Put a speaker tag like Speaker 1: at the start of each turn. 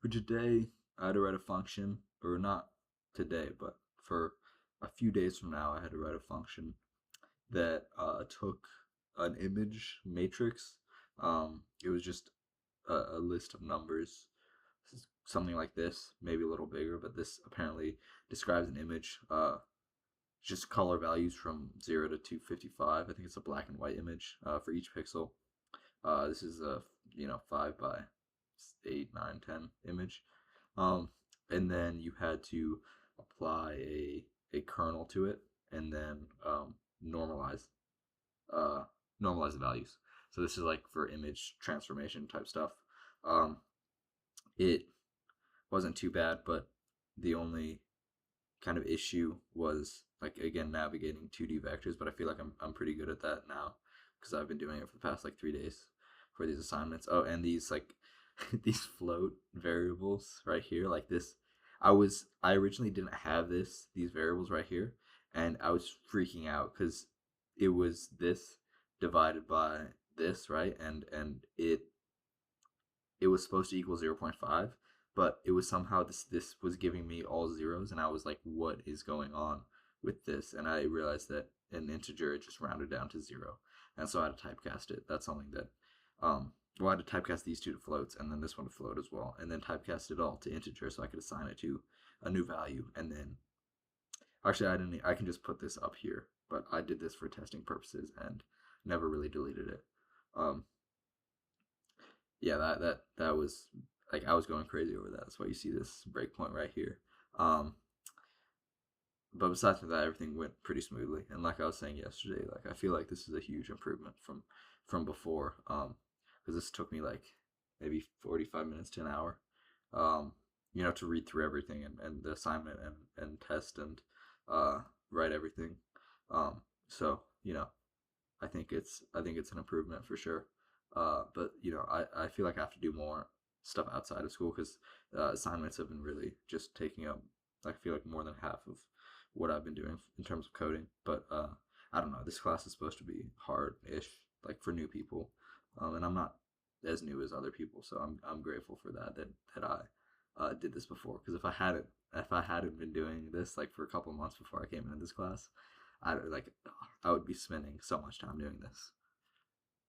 Speaker 1: For today, I had to write a function, or not today, but for a few days from now, I had to write a function that took an image matrix. It was just a list of numbers, something like this, maybe a little bigger, but this apparently describes an image. Just color values from 0 to 255. I think it's a black and white image for each pixel. This is a 5 by 8, 9, 10 image. Um, and then you had to apply a kernel to it, and then normalize uh, normalize the values. So this is like for image transformation type stuff. Um, it wasn't too bad, but the only kind of issue was like again navigating 2D vectors. But I feel like I'm pretty good at that now because I've been doing it for the past like 3 days for these assignments. Oh, and these like these float variables right here, like this. I originally didn't have these variables right here, and I was freaking out because it was this divided by this, right? And it was supposed to equal 0.5, but it was somehow this was giving me all zeros, and I was like, what is going on with this? And I realized that an integer it just rounded down to zero, and so I had to typecast it. That's something that well, I had to typecast these two to floats, and then this one to float as well, and then typecast it all to integer so I could assign it to a new value. And then actually, I didn't. I can just put this up here, but I did this for testing purposes and never really deleted it. Um, yeah, that was like I was going crazy over that. That's why you see this breakpoint right here. Um, but besides that, everything went pretty smoothly. And like I was saying yesterday, like I feel like this is a huge improvement from before. Because this took me like maybe 45 minutes to an hour. Um, to read through everything and the assignment and test and uh write everything. So I think it's an improvement for sure. But I feel like I have to do more stuff outside of school because assignments have been really just taking up. I feel like more than half of what I've been doing in terms of coding. But I don't know. This class is supposed to be hard-ish, like for new people, and I'm not as new as other people, so I'm grateful for that I did this before. Because if I hadn't been doing this like for a couple months before I came into this class, I would be spending so much time doing this.